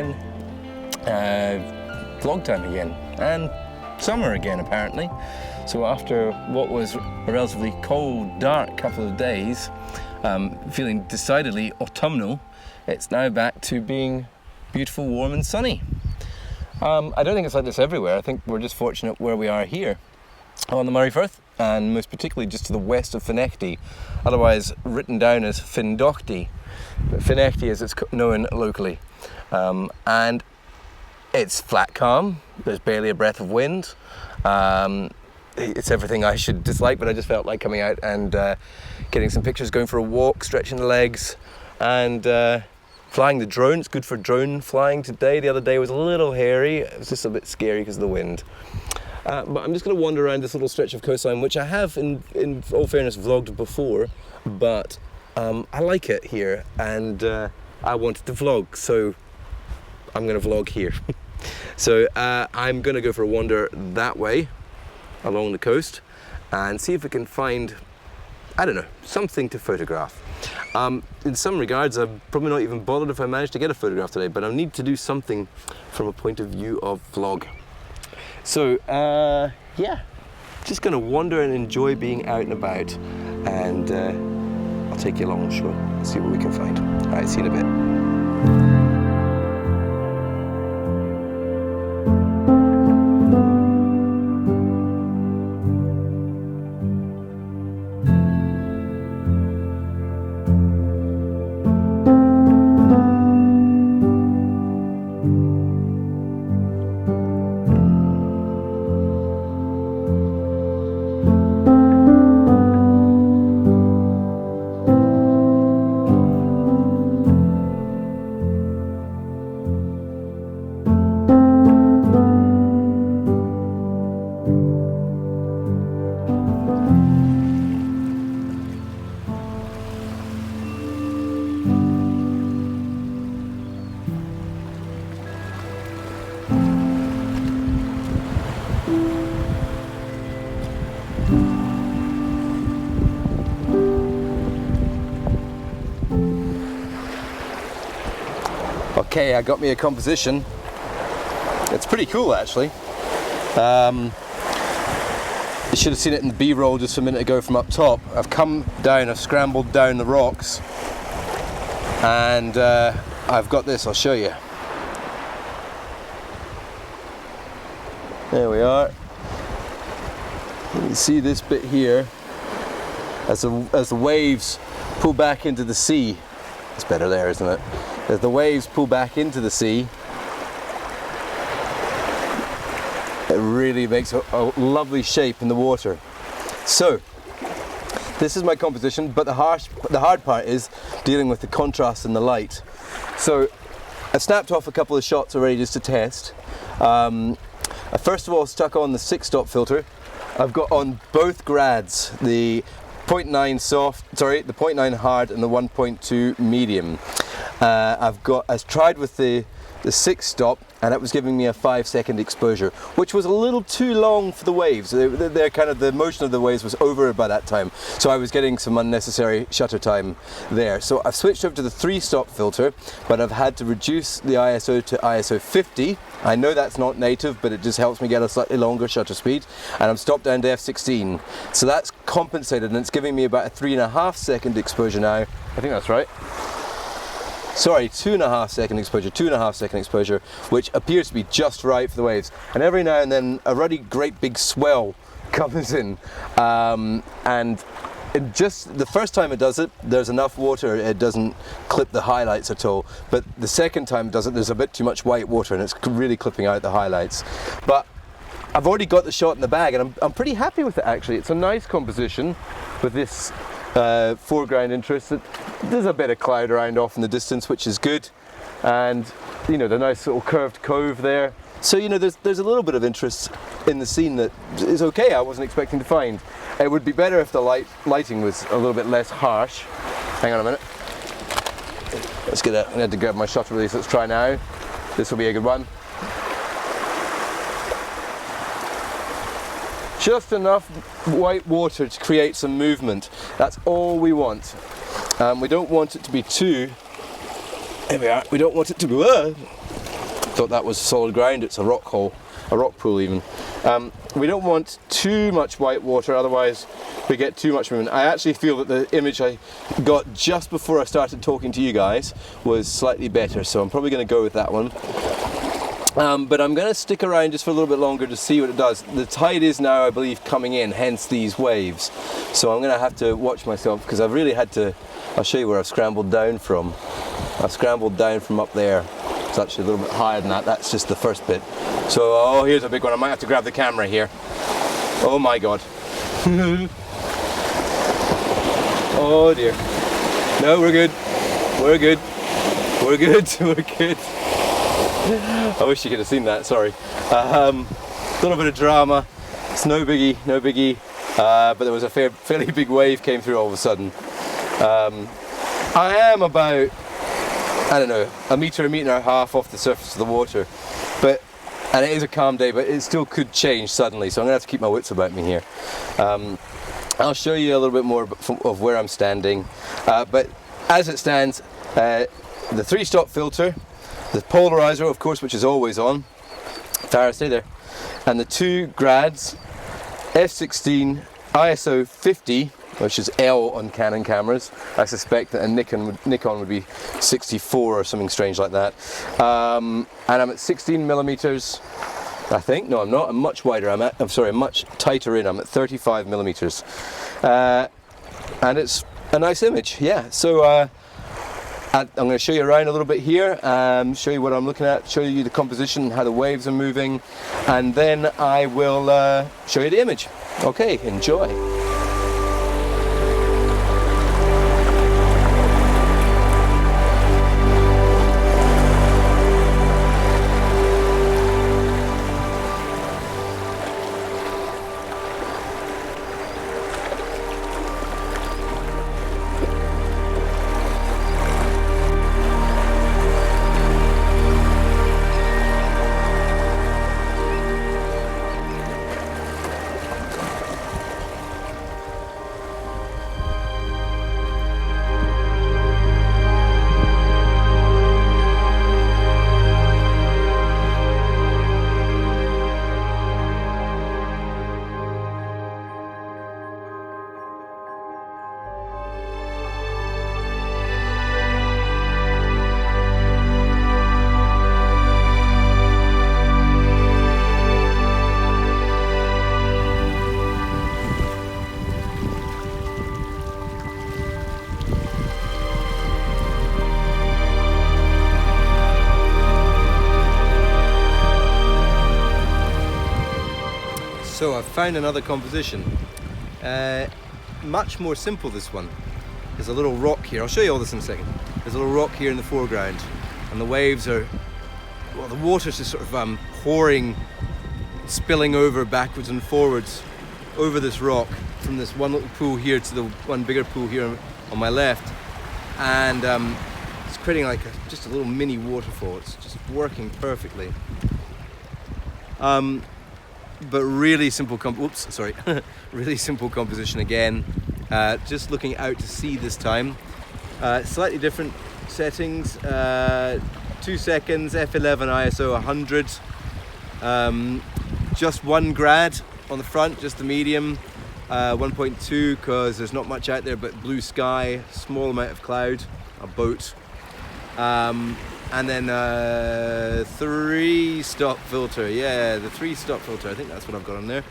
again, vlog time again, and summer again apparently. So after what was a relatively cold, dark couple of days, feeling decidedly autumnal, it's now back to being beautiful, warm and sunny. I don't think it's like this everywhere. I think we're just fortunate where we are here on the Moray Firth, and most particularly just to the west of Findochty, otherwise written down as Findochty, but Findochty as it's known locally. And it's flat calm, there's barely a breath of wind. It's everything I should dislike, but I just felt like coming out and getting some pictures, going for a walk, stretching the legs, and flying the drone. It's good for drone flying today. The other day was a little hairy. It was just a bit scary because of the wind. But I'm just going to wander around this little stretch of coastline, which I have, in all fairness, vlogged before, but I like it here, and I wanted to vlog, so I'm going to vlog here. So I'm going to go for a wander that way, along the coast, and see if we can find, I don't know, something to photograph. In some regards, I'm probably not even bothered if I manage to get a photograph today, but I need to do something from a point of view of vlog. So, yeah, just going to wander and enjoy being out and about, and I'll take you along the shore and see what we can find. All right, see you in a bit. Okay, I got me a composition. It's pretty cool actually. You should have seen it in the B-roll just a minute ago from up top. I've come down, I've scrambled down the rocks, and I've got this, I'll show you. There we are. You can see this bit here as the waves pull back into the sea. It's better there, isn't it? As the waves pull back into the sea, it really makes a lovely shape in the water. So, this is my composition, but the hard part is dealing with the contrast and the light. So, I snapped off a couple of shots already just to test. I first of all stuck on the 6-stop filter. I've got on both grads, the 0.9 soft, sorry, the 0.9 hard and the 1.2 medium. I tried with the 6-stop, and it was giving me a 5-second exposure, which was a little too long for the waves. They're kind of, the motion of the waves was over by that time, so I was getting some unnecessary shutter time there. So I've switched over to the 3-stop filter, but I've had to reduce the ISO to ISO 50. I know that's not native, but it just helps me get a slightly longer shutter speed, and I'm stopped down to f16. So that's compensated, and it's giving me about a 3.5-second exposure now. I think that's right. Sorry, 2.5-second exposure, which appears to be just right for the waves. And every now and then a really great big swell comes in, and it just, the first time it does it, there's enough water, it doesn't clip the highlights at all. But the second time it does it, there's a bit too much white water and it's really clipping out the highlights. But I've already got the shot in the bag, and I'm pretty happy with it actually. It's a nice composition with this foreground interest. There's a bit of cloud around off in the distance, which is good, and you know, the nice little curved cove there. So you know, there's a little bit of interest in the scene that is okay. I wasn't expecting to find. It would be better if the lighting was a little bit less harsh. Hang on a minute. Let's get it. I had to grab my shutter release. Let's try now. This will be a good one. Just enough white water to create some movement. That's all we want. We don't want it to be too, here we are, we don't want it to be, thought that was solid ground. It's a rock hole, a rock pool even. We don't want too much white water, otherwise we get too much movement. I actually feel that the image I got just before I started talking to you guys was slightly better, so I'm probably going to go with that one. But I'm going to stick around just for a little bit longer to see what it does. The tide is now, I believe, coming in, hence these waves. So I'm going to have to watch myself, because I've really had to, I'll show you where I've scrambled down from. I've scrambled down from up there. It's actually a little bit higher than that. That's just the first bit. So, oh, here's a big one. I might have to grab the camera here. Oh my God. Oh dear. No, we're good. We're good. We're good. We're good. I wish you could have seen that, sorry. A little bit of drama. It's no biggie, no biggie. But there was a fairly big wave came through all of a sudden. I am about, I don't know, a metre and a half off the surface of the water. And it is a calm day, but it still could change suddenly, so I'm going to have to keep my wits about me here. I'll show you a little bit more of where I'm standing. But as it stands, the 3-stop filter, the polarizer, of course, which is always on. Tara, stay there. And the 2 grads, f16, ISO 50, which is L on Canon cameras. I suspect that a Nikon would be 64 or something strange like that. And I'm at 16 millimeters, I think. No, I'm not. I'm much wider. I'm much tighter in. I'm at 35 millimeters. And it's a nice image, yeah. So I'm going to show you around a little bit here, show you what I'm looking at, show you the composition, how the waves are moving, and then I will show you the image. Okay, enjoy. So I've found another composition, much more simple this one. There's a little rock here, I'll show you all this in a second. There's a little rock here in the foreground and the waves are, well, the water's just sort of pouring, spilling over backwards and forwards over this rock from this one little pool here to the one bigger pool here on my left, and it's creating like just a little mini waterfall. It's just working perfectly. But really simple really simple composition again. Just looking out to sea this time. Slightly different settings. 2 seconds, f11 ISO 100. Just 1 grad on the front, just the medium. 1.2 because there's not much out there but blue sky, small amount of cloud, a boat. And then 3-stop filter, yeah, the 3-stop filter, I think that's what I've got on there.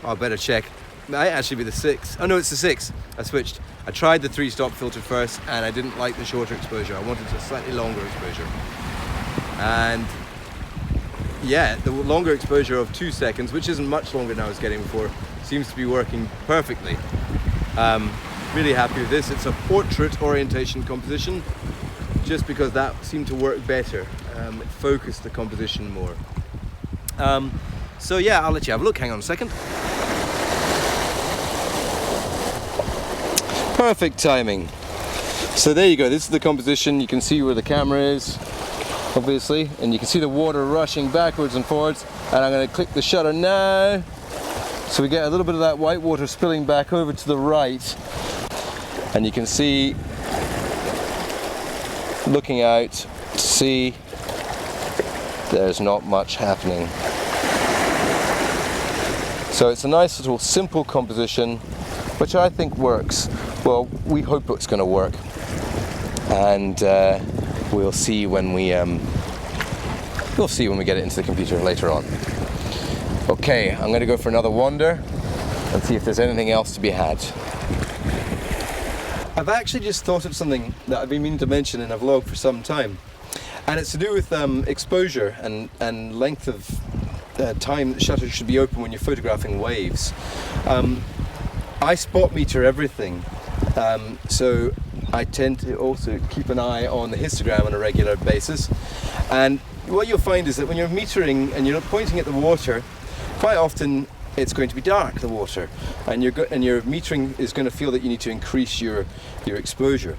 Oh, I better check. It might actually be the 6. Oh no, it's the 6. I switched. I tried the 3-stop filter first and I didn't like the shorter exposure. I wanted a slightly longer exposure. And yeah, the longer exposure of 2 seconds, which isn't much longer than I was getting before, seems to be working perfectly. Really happy with this. It's a portrait orientation composition, just because that seemed to work better. It focused the composition more. So yeah, I'll let you have a look. Hang on a second. Perfect timing. So there you go. This is the composition. You can see where the camera is, obviously, and you can see the water rushing backwards and forwards. And I'm going to click the shutter now. So we get a little bit of that white water spilling back over to the right. And you can see, looking out to see there's not much happening. So it's a nice little simple composition, which I think works. Well, we hope it's going to work, and we'll see when we get it into the computer later on. Okay, I'm going to go for another wander and see if there's anything else to be had. I've actually just thought of something that I've been meaning to mention in a vlog for some time, and it's to do with exposure and length of time that shutter should be open when you're photographing waves. I spot meter everything, so I tend to also keep an eye on the histogram on a regular basis, and what you'll find is that when you're metering and you're pointing at the water, quite often it's going to be dark, the water, and your metering is going to feel that you need to increase your exposure.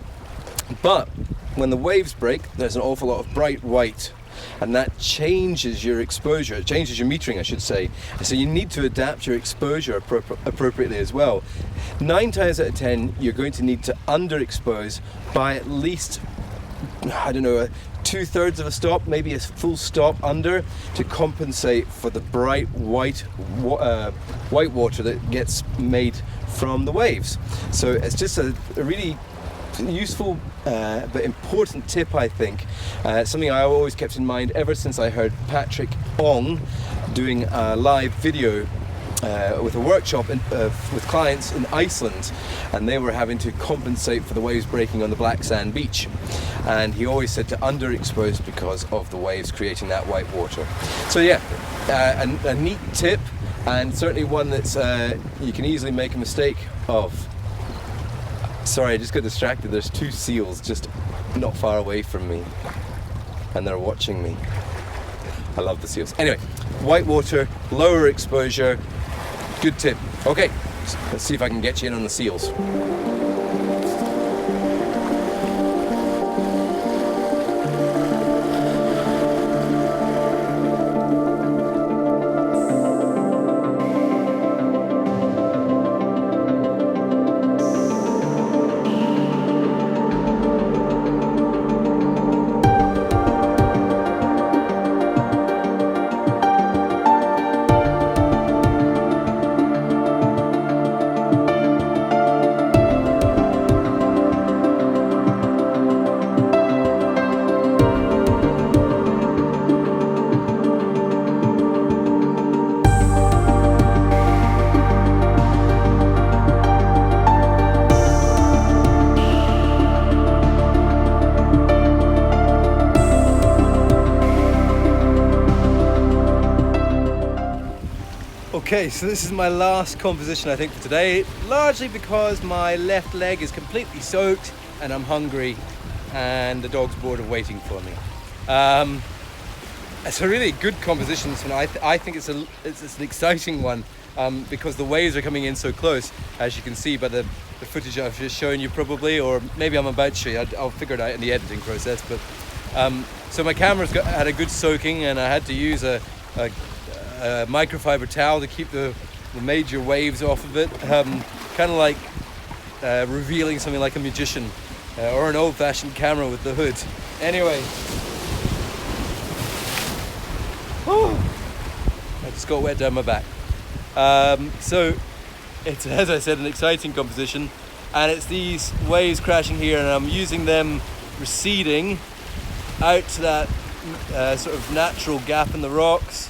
But when the waves break, there's an awful lot of bright white, and that changes your exposure, it changes your metering, I should say. So you need to adapt your exposure appropriately as well. 9 times out of 10, you're going to need to underexpose by at least, I don't know, 2/3 of a stop, maybe a full stop under, to compensate for the bright white water that gets made from the waves. So it's just a really useful but important tip, I think. Something I always kept in mind ever since I heard Patrick Ong doing a live video with a workshop with clients in Iceland, and they were having to compensate for the waves breaking on the black sand beach, and he always said to underexpose because of the waves creating that white water. So yeah, a neat tip, and certainly one that's you can easily make a mistake of. Sorry, I just got distracted. There's 2 seals just not far away from me, and they're watching me. I love the seals. Anyway, white water, lower exposure, good tip. Okay, let's see if I can get you in on the seals. Okay, so this is my last composition I think for today, largely because my left leg is completely soaked and I'm hungry and the dog's bored of waiting for me. It's a really good composition, and I think it's an exciting one because the waves are coming in so close, as you can see by the footage I've just shown you probably, or maybe I'm about to show you. I'll figure it out in the editing process. But so my camera's had a good soaking, and I had to use a microfiber towel to keep the major waves off of it, kind of like revealing something like a magician or an old-fashioned camera with the hood. Anyway, I just got wet down my back. So it's, as I said, an exciting composition, and it's these waves crashing here, and I'm using them receding out to that sort of natural gap in the rocks.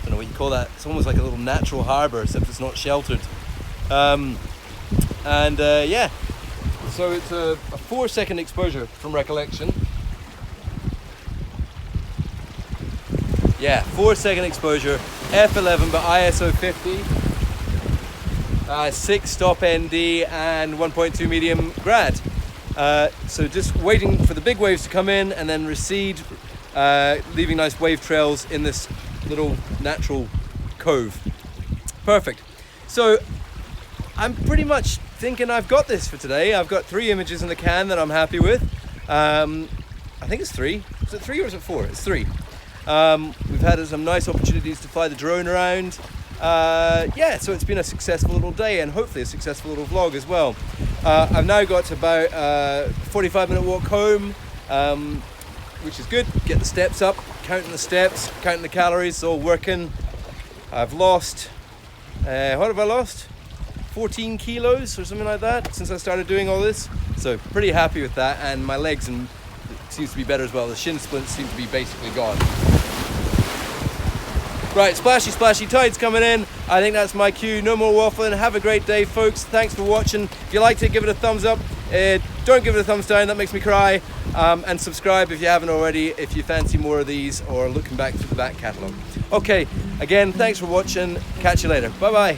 I don't know what you call that. It's almost like a little natural harbour, except it's not sheltered. Yeah, so it's a 4-second exposure from recollection. Yeah, 4-second exposure, f11 but ISO 50, 6 stop ND and 1.2 medium grad. So just waiting for the big waves to come in and then recede, leaving nice wave trails in this little natural cove. Perfect. So I'm pretty much thinking I've got this for today. I've got 3 images in the can that I'm happy with. I think it's 3. Is it 3 or is it 4? It's 3. We've had some nice opportunities to fly the drone around. Yeah, so it's been a successful little day and hopefully a successful little vlog as well. I've now got about a 45-minute walk home. which is good. Get the steps up, counting the steps, counting the calories, all working. I've lost, what have I lost? 14 kilos or something like that since I started doing all this. So pretty happy with that, and my legs and seems to be better as well. The shin splints seem to be basically gone. Right, splashy tide's coming in. I think that's my cue. No more waffling. Have a great day, folks. Thanks for watching. If you liked it, give it a thumbs up. Don't give it a thumbs down, that makes me cry. And subscribe if you haven't already, if you fancy more of these or looking back through the back catalogue. Okay, again, thanks for watching. Catch you later. Bye bye.